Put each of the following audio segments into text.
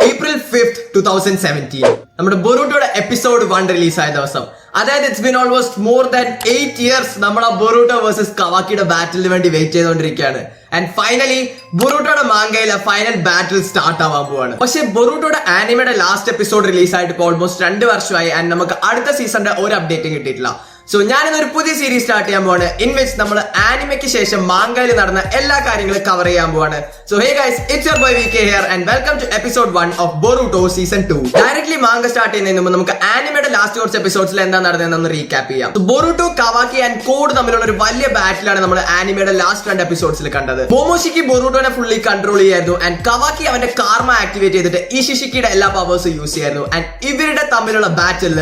April 5th, 2017. നമ്മുടെ ബൊറൂട്ടോയുടെ episode 1 റിലീസായ ദിവസം. അതായത് it's been almost more than 8 years നമ്മളെ ബൊറൂട്ടോ വേഴ്സസ് കവാക്കിയുടെ ബാറ്റിലിന് വേണ്ടി വെയിറ്റ് ചെയ്തുകൊണ്ടിരിക്കുകയാണ്. ആൻഡ് ഫൈനലി ബൊറൂട്ടോയുടെ മാംഗയിലെ ഫൈനൽ ബാറ്റിൽ സ്റ്റാർട്ട് ആവാൻ പോവാണ്. പക്ഷേ ബൊറൂട്ടോയുടെ ആനിമയുടെ ലാസ്റ്റ് എപ്പിസോഡ് റിലീസ് ആയിട്ട് ഇപ്പോൾ ഓൾമോസ്റ്റ് 2 വർഷമായി. ആൻഡ് നമുക്ക് അടുത്ത സീസണിന്റെ ഒരു അപ്ഡേറ്റും കിട്ടിയിട്ടില്ല. സോ ഞാനിന്നൊരു പുതിയ സീരീസ് സ്റ്റാർട്ട് ചെയ്യാൻ പോവാണ്, ഇൻ വിച്ച് നമ്മൾ ആനിമയ്ക്ക് ശേഷം മാംഗയിൽ നടന്ന എല്ലാ കാര്യങ്ങളും കവർ ചെയ്യാൻ പോവാണ്. So hey guys, it's your boy VK here and welcome to episode 1 of Boruto season 2. Directly manga start ചെയ്യുന്നതിന് മുമ്പ് നമുക്ക് ആനിമയുടെ ലാസ്റ്റ് കുറച്ച് എപ്പിസോഡ്സിൽ എന്താ നടന്നതെന്ന് റീക്യാപ്പ് ചെയ്യാം. ബൊറൂട്ടോ, കവാക്കി ആൻഡ് കോഡ് തമ്മിലുള്ള ഒരു വലിയ ബാറ്റിലാണ് നമ്മൾ ആനിമയുടെ ലാസ്റ്റ് 2 എപ്പിസോഡ്സിൽ കണ്ടത്. മോമോഷിക്ക് ബൊറൂട്ടോനെ ഫുള്ളി കൺട്രോൾ ചെയ്യായിരുന്നു ആൻഡ് കവാക്കി അവന്റെ കാർമ ആക്ടിവേറ്റ് ചെയ്തിട്ട് ഇഷിഷിക്കിയുടെ എല്ലാ പവേഴ്സും യൂസ് ചെയ്യായിരുന്നു. ആൻഡ് ഇവരുടെ തമ്മിലുള്ള ബാറ്റിൽ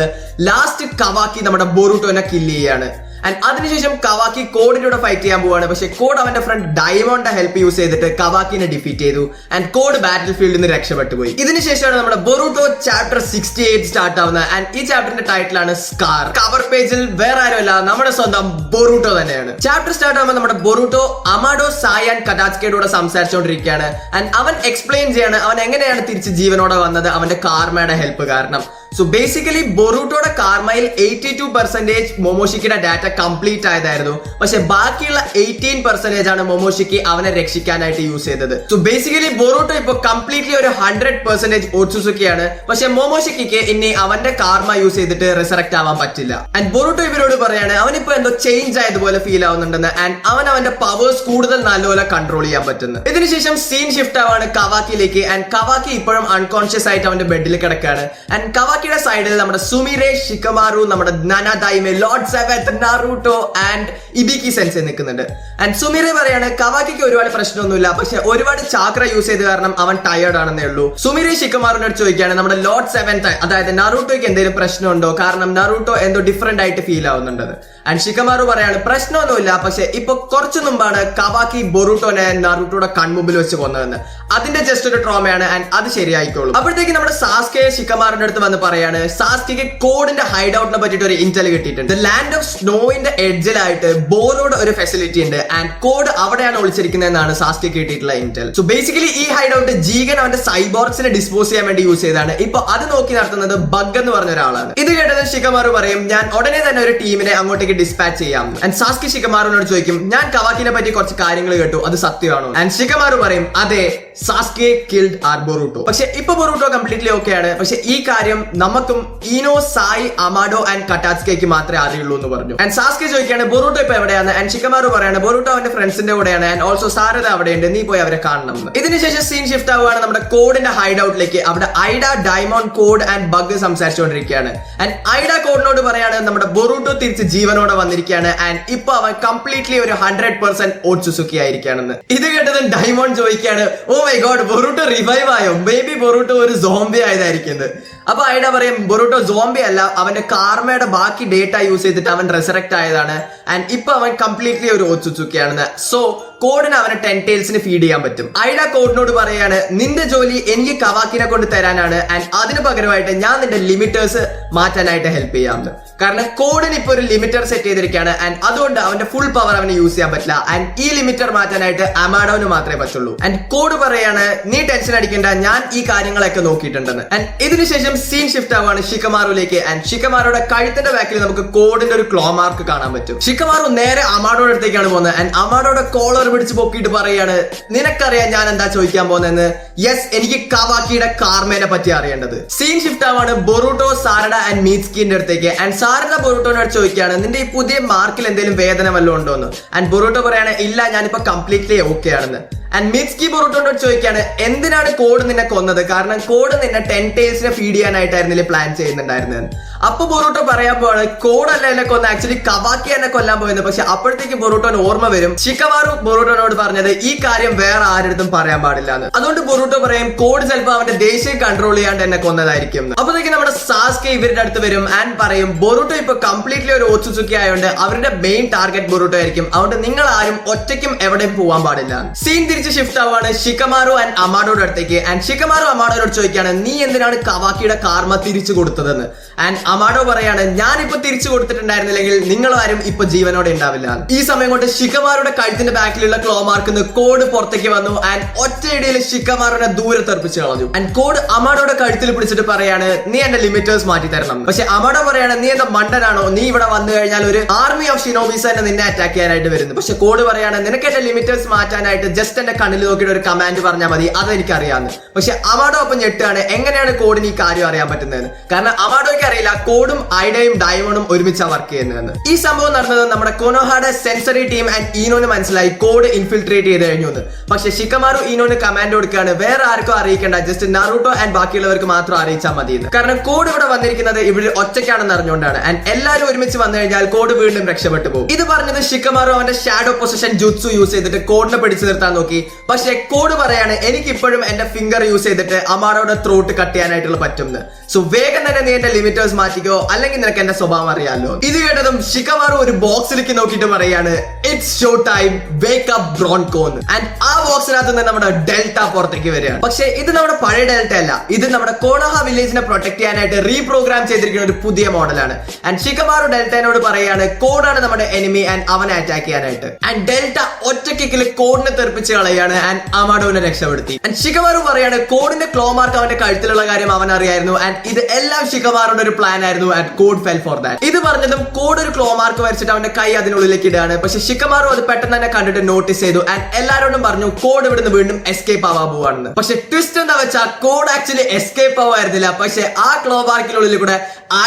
ലാസ്റ്റ് കവാക്കി നമ്മുടെ ബൊറൂട്ടോനെ കില്ല് ചെയ്യാണ്. ആൻഡ് അതിനുശേഷം കവാക്കി കോഡിന്റെ കൂടെ ഫൈറ്റ് ചെയ്യാൻ പോവാണ്. പക്ഷേ കോഡ് അവന്റെ ഫ്രണ്ട് ഡയമോണിന്റെ ഹെൽപ്പ് യൂസ് ചെയ്തിട്ട് കവാക്കിനെ ഡിഫീറ്റ് ചെയ്തു ആൻഡ് കോഡ് ബാറ്റിൽ ഫീൽഡിൽ നിന്ന് രക്ഷപ്പെട്ടു പോയി. ഇതിനുശേഷമാണ് നമ്മുടെ ബൊറൂട്ടോ ചാപ്റ്റർ 68 സ്റ്റാർട്ട് ആവുന്നത്. ആൻഡ് ഈ ചാപ്റ്ററിന്റെ ടൈറ്റിൽ ആണ് സ്കാർ. കവർ പേജിൽ വേറെ ആരുമല്ല, നമ്മുടെ സ്വന്തം ബൊറൂട്ടോ തന്നെയാണ്. ചാപ്റ്റർ സ്റ്റാർട്ട് ആവുമ്പോൾ നമ്മുടെ ബൊറൂട്ടോ അമാഡോ, സായ് ആൻഡ് കടാറ്റ്സ്കയുടെ കൂടെ സംസാരിച്ചുകൊണ്ടിരിക്കുകയാണ്. ആൻഡ് അവൻ എക്സ്പ്ലെയിൻ ചെയ്യാണ് അവൻ എങ്ങനെയാണ് തിരിച്ച് ജീവനോടെ വന്നത് അവന്റെ കാർമയുടെ ഹെൽപ്പ് കാരണം. സോ ബേസിക്കലി ബൊറൂട്ടോയുടെ കാർമയിൽ 82% മോമോഷിക്കിയുടെ ഡാറ്റ കംപ്ലീറ്റ് ആയതായിരുന്നു. പക്ഷെ ബാക്കിയുള്ള 18% ആണ് മോമോഷിക്കി അവനെ രക്ഷിക്കാനായിട്ട് യൂസ് ചെയ്തത്. സോ ബേസിക്കലി ബൊറൂട്ടോ ഇപ്പൊ കംപ്ലീറ്റ്ലി ഒരു 100% ഓട്സുസുക്കിയാണ്. പക്ഷെ മോമോഷിക്കിക്ക് ഇനി അവന്റെ കാർമ യൂസ് ചെയ്തിട്ട് റിസറക്റ്റ് ആവാൻ പറ്റില്ല. ആൻഡ് ബൊറൂട്ടോ ഇവരോട് പറയാണ് അവനിപ്പോ എന്തോ ചേഞ്ച് ആയതുപോലെ ഫീൽ ആവുന്നുണ്ടെന്ന്. ആൻഡ് അവൻ അവന്റെ പവേഴ്സ് കൂടുതൽ നല്ലപോലെ കൺട്രോൾ ചെയ്യാൻ പറ്റുന്നു. ഇതിനുശേഷം സീൻ ഷിഫ്റ്റ് ആവാണ് കവാക്കിയിലേക്ക്. ആൻഡ് കവാക്കി ഇപ്പോഴും അൺകോൺഷ്യസ് ആയിട്ട് അവന്റെ ബെഡിൽ കിടക്കാണ്. ആൻഡ് കവാക്കിയുടെ സൈഡിൽ നമ്മുടെ സുമിരെ, ഷിക്കമാറു, നമ്മുടെ നനാദായിമെ, ലോർഡ് സെവൻത്ത്, നാറൂട്ടോ ആൻഡ് ഇബിക്കി സെൻസെ നിൽക്കുന്നുണ്ട്. ആൻഡ് സുമിരെ പറയാണ് കവാക്കിക്ക് ഒരുപാട് പ്രശ്നമൊന്നുമില്ല, പക്ഷെ ഒരുപാട് ചാക്ര യൂസ് ചെയ്ത് കാരണം അവൻ ടയേർഡ് ആണെന്നേ ഉള്ളൂ. സുമിരെ ഷിക്കമാറുനോട് ചോദിക്കുകയാണ് നമ്മുടെ ലോർഡ് സെവൻത്ത് അതായത് നറൂട്ടോയ്ക്ക് എന്തെങ്കിലും പ്രശ്നമുണ്ടോ, കാരണം നറൂട്ടോ എന്തോ ഡിഫറെന്റ് ആയിട്ട് ഫീൽ ആവുന്നുണ്ടെന്ന്. ആൻഡ് ഷിക്കമാറു പറയാണ് പ്രശ്നമൊന്നുമില്ല, പക്ഷെ ഇപ്പൊ കുറച്ചു മുമ്പാണ് കവാക്കി ബൊറൂട്ടോനെ നറൂട്ടോയുടെ കൺമുമ്പിൽ വെച്ച് കൊന്നതെന്ന്. അതിന്റെ ജസ്റ്റ് ഒരു ട്രോമയാണ് ആൻഡ് അത് ശരിയായിക്കോളും. അപ്പോഴത്തേക്ക് നമ്മുടെ സാസ്കെ ഷിക്കമാറിന്റെ അടുത്ത് വന്ന് പറയാണ് സാസ്കെക്ക് കോഡിന്റെ ഹൈഡ് ഔട്ടിനെ പറ്റിയിട്ട് ഒരു ഇന്റൽ കിട്ടിയിട്ടുണ്ട്. ലാൻഡ് ഓഫ് സ്നോയിന്റെ എഡ്ജിലായിട്ട് ബോറോഡ് ഒരു ഫെസിലിറ്റി ഉണ്ട് ആൻഡ് കോഡ് അവിടെയാണ് ഒളിച്ചിരിക്കുന്നതെന്നാണ് സാസ്കെ കിട്ടിയിട്ടുള്ള ഇന്റൽ. സോ ബേസിക്കലി ഈ ഹൈഡ് ഔട്ട് ജീഗൻ അവന്റെ സൈബോർഗ്സിനെ ഡിസ്പോസ് ചെയ്യാൻ വേണ്ടി യൂസ് ചെയ്താണ്. ഇപ്പൊ അത് നോക്കി നടത്തുന്നത് ബഗ് എന്ന് പറഞ്ഞ ഒരാളാണ്. ഇത് കേട്ടത് ഷിക്കമാറു പറയും ഞാൻ ഉടനെ തന്നെ ഒരു ടീമിനെ അങ്ങോട്ടേക്ക് ഡിസ്പാച്ച് ചെയ്യാം. ആൻഡ് സാസ്കെ ഷിക്കമാറുനോട് ചോദിക്കും ഞാൻ കവാക്കിനെ പറ്റി കുറച്ച് കാര്യങ്ങൾ കേട്ടു, അത് സത്യമാണോ? ആൻഡ് ഷിക്കമാറു പറയും അതെ, സാസ്കെ കിൽഡ് ആർ ബൊറൂട്ടോ. പക്ഷെ ഇപ്പൊ ബൊറൂട്ടോ കംപ്ലീറ്റ്ലി ഓക്കെ ആണ്. പക്ഷെ ഈ കാര്യം നമുക്കും ഈനോ, സായ്, അമാഡോ ആൻഡ് കടാറ്റ്സ്കയ്ക്ക് മാത്രമേ അറിയുള്ളൂ എന്ന് പറഞ്ഞു. ആൻഡ് സാസ്കെ ചോദിക്കുകയാണ് ബൊറൂട്ടോ ഇപ്പൊ എവിടെയാണ്? ആൻഡ് ഷിക്കമാറു പറയാണ് ബൊറൂട്ടോ അവന്റെ ഫ്രണ്ട്സിന്റെ കൂടെയാണ് ആൻഡ് ഓൾസോ സാരദ അവിടെയുണ്ട്, നീ പോയി അവരെ കാണണം എന്ന്. ഇതിനുശേഷം സീൻ ഷിഫ്റ്റ് ആവുകയാണ് നമ്മുടെ കോഡിന്റെ ഹൈഡ് ഔട്ടിലേക്ക്. അവിടെ ഐഡ, ഡയമോണ്ട്, കോഡ് ആൻഡ് ബഗ് സംസാരിച്ചുകൊണ്ടിരിക്കുകയാണ്. ആൻഡ് ഐഡ കോഡിനോട് പറയാണ് നമ്മുടെ ബൊറൂട്ടോ തിരിച്ച് ജീവനോടെ വന്നിരിക്കുകയാണ് ആൻഡ് ഇപ്പൊ അവൻ കംപ്ലീറ്റ്ലി ഒരു 100% ഓട്സുസുക്കി ആയിരിക്കുകയാണെന്ന്. ഇത് കേട്ടത് ഡയമോണ്ട് ചോദിക്കുകയാണ് oh my God, Boruto revive ആയോ? മേ ബി ബൊറൂട്ടോ ഒരു സോംബി ആയതായിരിക്കുന്നത്. അപ്പൊ ഐഡ പറയും ബൊറൂട്ടോ സോംബി അല്ല, അവന്റെ കാർമയുടെ ബാക്കി ഡേറ്റ യൂസ് ചെയ്തിട്ട് അവൻ റിസറക്റ്റ് ആയതാണ് ആൻഡ് ഇപ്പൊ അവൻ കംപ്ലീറ്റ്ലി ഒരു ഓട്സുസുക്കിയാണെന്ന്. സോ കോഡിന് അവനെ 10 tailsന് ഫീഡ് ചെയ്യാൻ പറ്റും. ഐഡ കോഡിനോട് പറയാണ് നിന്റെ ജോലി എനിക്ക് കവാക്കിനെ കൊണ്ട് തരാനാണ് ആൻഡ് അതിന് പകരമായിട്ട് ഞാൻ നിന്റെ ലിമിറ്റേഴ്സ് മാറ്റാനായിട്ട് ഹെൽപ്പ് ചെയ്യാമെന്ന്. കാരണം കോഡിന് ഇപ്പൊ ഒരു ലിമിറ്റർ സെറ്റ് ചെയ്തിരിക്കുകയാണ് ആൻഡ് അതുകൊണ്ട് അവന്റെ ഫുൾ പവർ അവന് യൂസ് ചെയ്യാൻ പറ്റില്ല. ആൻഡ് ഈ ലിമിറ്റർ മാറ്റാനായിട്ട് അമാഡോന് മാത്രമേ പറ്റുള്ളൂ. ആൻഡ് കോഡ് പറയാണ് നീ ടെൻഷൻ അടിക്കേണ്ട, ഞാൻ ഈ കാര്യങ്ങളൊക്കെ നോക്കിയിട്ടുണ്ടെന്ന്. ആൻഡ് ഇതിനുശേഷം സീൻ ഷിഫ്റ്റ് ആവുകയാണ് ഷിക്കമാറുലേക്ക്. ആൻഡ് ഷിക്കമാറുടെ കഴുത്തിന്റെ ബാക്കിൽ നമുക്ക് കോഡിന്റെ ഒരു ക്ലോ മാർക്ക് കാണാൻ പറ്റും. ഷിക്കമാറു നേരെ അമാഡോയുടെ അടുത്തേക്കാണ് പോകുന്നത് ആൻഡ് അമാഡോയുടെ കോളർ പിടിച്ച് പൊക്കിയിട്ട് പറയാണ് നിനക്കറിയാൻ ഞാൻ എന്താ ചോദിക്കാൻ പോകുന്നതെന്ന്? യെസ്, എനിക്ക് കവാക്കിയുടെ കാർമേനെ പറ്റി അറിയേണ്ടത്. സീൻ ഷിഫ്റ്റ് ആവാണ് ബൊറൂട്ടോ, സാരഡ ആൻഡ് മീറ്റ്സ്കിന്റെ അടുത്തേക്ക്. ആൻഡ് സാരഡ ബൊറൂട്ടോനോട് ചോദിക്കുകയാണ് നിന്റെ ഈ പുതിയ മാർക്കിൽ എന്തെങ്കിലും വേദന വല്ലതും ഉണ്ടോ എന്ന്. ആൻഡ് ബൊറൂട്ടോ പറയാണ് ഇല്ല, ഞാനിപ്പോ കംപ്ലീറ്റ്ലി ഓക്കെ ആണെന്ന്. ആൻഡ് മീറ്റ്സ്കി ബൊറൂട്ടോനോട് ചോദിക്കുകയാണ് എന്തിനാണ് കോഡ് നിന്നെ കൊന്നത്? കാരണം കോഡ് നിന്നെ 10 tailsനെ ഫീഡ് ചെയ്യാനായിട്ടായിരുന്നില്ലേ പ്ലാൻ ചെയ്യുന്നുണ്ടായിരുന്നത്. അപ്പൊ ബൊറൂട്ടോ പറയാൻ പോവാണ് കോഡ് അല്ല എന്നെ കൊന്ന, ആക്ച്വലി കവാക്കി എന്നെ കൊല്ലാൻ പോയത്. പക്ഷെ അപ്പോഴത്തേക്ക് ബൊറൂട്ടോന് ഓർമ്മ വരും ഷിക്കമാറു ബൊറൂട്ടോനോട് പറഞ്ഞത് ഈ കാര്യം വേറെ ആരുടെ പറയാൻ പാടില്ല എന്ന്. അതുകൊണ്ട് ബൊറൂട്ടോ പറയും കോഡ് ചിലപ്പോൾ അവന്റെ ദേഷ്യം കൺട്രോൾ ചെയ്യാണ്ട് എന്നെ കൊന്നതായിരിക്കും. അപ്പോഴത്തേക്ക് നമ്മുടെ സാസ്കെ ഇവരുടെ അടുത്ത് വരും ആൻഡ് പറയും ബൊറൂട്ടോ ഇപ്പൊ കംപ്ലീറ്റ്ലി ഒരു ഓട്സുസുക്കി ആയതുകൊണ്ട് അവരുടെ മെയിൻ ടാർഗറ്റ് ബൊറൂട്ടോ ആയിരിക്കും, അതുകൊണ്ട് നിങ്ങൾ ആരും ഒറ്റയ്ക്കും എവിടെയും പോകാൻ പാടില്ല. സീൻ തിരിച്ച് ഷിഫ്റ്റ് ആവുകയാണ് ഷിക്കമാറു ആൻഡ് അമാഡോയുടെ അടുത്തേക്ക്. ആൻഡ് ഷിക്കമാറു അമാഡോയോട് ചോദിക്കുകയാണ് നീ എന്തിനാണ് കവാക്കിയുടെ കാർമ തിരിച്ചു കൊടുത്തതെന്ന്. ആൻഡ് അമാഡോ പറയാണ് ഞാനിപ്പോ തിരിച്ചു കൊടുത്തിട്ടുണ്ടായിരുന്നില്ലെങ്കിൽ നിങ്ങൾ ആരും ഇപ്പൊ ജീവനോടെ ഉണ്ടാവില്ല. ഈ സമയം കൊണ്ട് ഷിക്കമാറുടെ കഴുത്തിന്റെ ബാക്കിൽ കഴുത്തിലുള്ള ക്ലോ മാർക്കിന്ന് കോഡ് പുറത്തേക്ക് വന്നു ആൻഡ് ഒറ്റയടിയിൽ ഷിക്കമാറുനെ ദൂരെ തെറിപ്പിച്ച് കളഞ്ഞു. ആൻഡ് കോഡ് അമാഡോയുടെ കഴുത്തിൽ പിടിച്ചിട്ട് പറയാണ് നീ എന്റെ ലിമിറ്റേഴ്സ് മാറ്റി തരണം. പക്ഷെ അമാഡോ പറയാണ് നീ എന്താ മണ്ടനാണോ, നീ ഇവിടെ വന്നു കഴിഞ്ഞാൽ ഒരു ആർമി ഓഫ് ഷിനോബീസ് തന്നെ നിന്നെ അറ്റാക്ക് ചെയ്യാനായിട്ട് വരുന്നു. പക്ഷെ കോഡ് പറയാണ് നിനക്ക് എന്റെ ലിമിറ്റേഴ്സ് മാറ്റാനായിട്ട് ജസ്റ്റ് എന്റെ കണ്ണിൽ നോക്കിയിട്ട് ഒരു കമാൻഡ് പറഞ്ഞാൽ മതി, അതെനിക്കറിയാന്ന്. പക്ഷെ അമാഡോ ഒപ്പം ഞെട്ടാണ് എങ്ങനെയാണ് കോഡിന് ഈ കാര്യം അറിയാൻ പറ്റുന്നതെന്ന്. കാരണം അമാഡോയ്ക്ക് അറിയില്ല കോഡും ഐഡയും ഡയമണ്ടും ഒരുമിച്ച് വർക്ക് ചെയ്യുന്നതെന്ന്. ഈ സംഭവം നടന്നത് നമ്മുടെ കൊനോഹായുടെ സെൻസറി ടീം ആൻഡ് ഈനോന് മനസ്സിലായി കോഡ് ഇൻഫിൽട്രേറ്റ് ചെയ്ത് കഴിഞ്ഞു എന്ന്. പക്ഷെ ഷിക്കമാറു ഈനോന് കമാൻഡ് കൊടുക്കുകയാണ് വേറെ ആർക്കും അറിയിക്കേണ്ട, ജസ്റ്റ് നറൂട്ടോ ആൻഡ് ബാക്കിയുള്ളവർക്ക് മാത്രം അറിയിച്ചാൽ മതി എന്ന്. കാരണം കോഡ് ഇവിടെ വന്നിരിക്കുന്നത് ഇവിടെ ഒറ്റയ്ക്കാണെന്ന് അറിഞ്ഞുകൊണ്ടാണ്. ആൻഡ് എല്ലാവരും ഒരുമിച്ച് വന്നു കഴിഞ്ഞാൽ കോഡ് വീണ്ടും രക്ഷപ്പെട്ടു പോകും. ഇത് പറഞ്ഞത് ഷിക്കമാറു അവന്റെ ഷാഡോ പൊസിഷൻ ജുത്സു യൂസ് ചെയ്തിട്ട് കോഡിനെ പിടിച്ചു നിർത്താൻ നോക്കി. പക്ഷെ കോഡ് പറയാണ് എനിക്ക് ഇപ്പോഴും എന്റെ ഫിംഗർ യൂസ് ചെയ്തിട്ട് അമാഡോയുടെ ത്രോട്ട് കട്ട് ചെയ്യാനായിട്ടുള്ള പറ്റുമെന്ന്. സോ വേഗം തന്നെ നീ എന്റെ ലിമിറ്റേഴ്സ് മാറ്റിക്കോ, അല്ലെങ്കിൽ നിനക്ക് എന്റെ സ്വഭാവം അറിയാലോ. ഇത് കേട്ടതും ഷിക്കമാറു ഒരു ബോക്സിലേക്ക് നോക്കിയിട്ട് പറയാണ് it's show time, wake up Bronco. And ആ ബോക്സിനകത്ത് നിന്ന് നമ്മുടെ ഡെൽറ്റ പുറത്തേക്ക് വരികയാണ്. പക്ഷേ ഇത് നമ്മുടെ പഴയ ഡെൽറ്റ അല്ല, ഇത് നമ്മുടെ കോണോഹ വില്ലേജിനെ പ്രൊട്ടക്ട് ചെയ്യാനായിട്ട് റീപ്രോഗ്രാം ചെയ്തിരിക്കുന്ന ഒരു പുതിയ മോഡലാണ്. ആൻഡ് ഷിക്കമാറു ഡെൽറ്റനോട് പറയാണ് കോഡാണ് നമ്മുടെ എനിമി ആൻഡ് അവനെ അറ്റാക്ക് ചെയ്യാനായിട്ട്. ആൻഡ് ഡെൽറ്റ ഒറ്റക്കിൽ കോഡിനെ തെറിപ്പിച്ച് കളയാണ് ആൻഡ് അമാഡോനെ രക്ഷപ്പെടുത്തി. ആൻഡ് ഷിക്കമാറു പറയാണ് കോഡിന്റെ ക്ലോ മാർക്ക് അവന്റെ കഴുത്തിലുള്ള കാര്യം അവൻ അറിയായിരുന്നു ആൻഡ് ഇത് എല്ലാം ഷിക്കമാറുടെ ഒരു പ്ലാൻ ആയിരുന്നു and Code fell for that. ഇത് പറഞ്ഞതും കോഡ് ഒരു ക്ലോ മാർക്ക് വരച്ചിട്ട് അവന്റെ കൈ അതിനുള്ളിലേക്ക് ഇടുകയാണ്. പക്ഷെ ഷിക്കമാറു അത് പെട്ടെന്ന് തന്നെ കണ്ടിട്ട് നോട്ടീസ് ചെയ്തു ആൻഡ് എല്ലാരോടും പറഞ്ഞു കോഡ് ഇവിടുന്ന് വീണ്ടും എസ്കേപ്പ് ആവാൻ പോവാണെന്ന്. പക്ഷെ ട്വിസ്റ്റ് എന്താ വെച്ചാൽ കോഡ് ആക്ച്വലി എസ്കേപ്പ് ആവായിരുന്നില്ല, പക്ഷെ ആ ക്ലോ മാർക്കിനുള്ളിൽ കൂടെ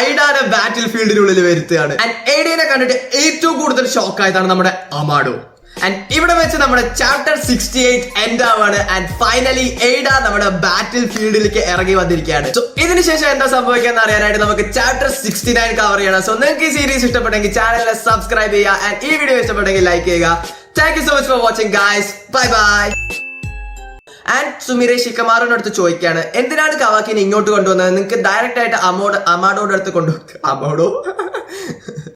ഐഡാനെ ബാറ്റിൽ ഫീൽഡിനുള്ളിൽ വരുത്തുകയാണ്. ആൻഡ് ഐഡിയനെ കണ്ടിട്ട് ഏറ്റവും കൂടുതൽ ഷോക്ക് ആയതാണ് നമ്മുടെ അമാഡോ. ആൻഡ് ഇവിടെ വെച്ച് നമ്മുടെ ചാപ്റ്റർ 68 എൻഡ് ആവാണ് ആൻഡ് ഫൈനലി എയ്ഡ നമ്മുടെ ബാറ്റിൽ ഫീൽഡിലേക്ക് ഇറങ്ങി വന്നിരിക്കുകയാണ്. സോ ഇതിനുശേഷം എന്താ സംഭവിക്കാന്ന് അറിയാനായിട്ട് നമുക്ക് ചാപ്റ്റർ 69 കവർ ചെയ്യണം. സോ നിങ്ങൾക്ക് ഈ സീരീസ് ഇഷ്ടപ്പെട്ടെങ്കിൽ ചാനലിനെ സബ്സ്ക്രൈബ് ചെയ്യുക ആൻഡ് ഈ വീഡിയോ ഇഷ്ടപ്പെട്ടെങ്കിൽ ലൈക്ക് ചെയ്യുക. Thank you so much for watching guys, bye bye. And Sumire ഷിക്കമാറിന്റെ അടുത്ത് ചോദിക്കുകയാണ് എന്തിനാണ് കവാക്കിനെ ഇങ്ങോട്ട് കൊണ്ടുവന്നത്, നിങ്ങൾക്ക് ഡയറക്റ്റ് ആയിട്ട് അമാഡോയുടെ അടുത്ത് കൊണ്ടുപോകും. അമാഡോ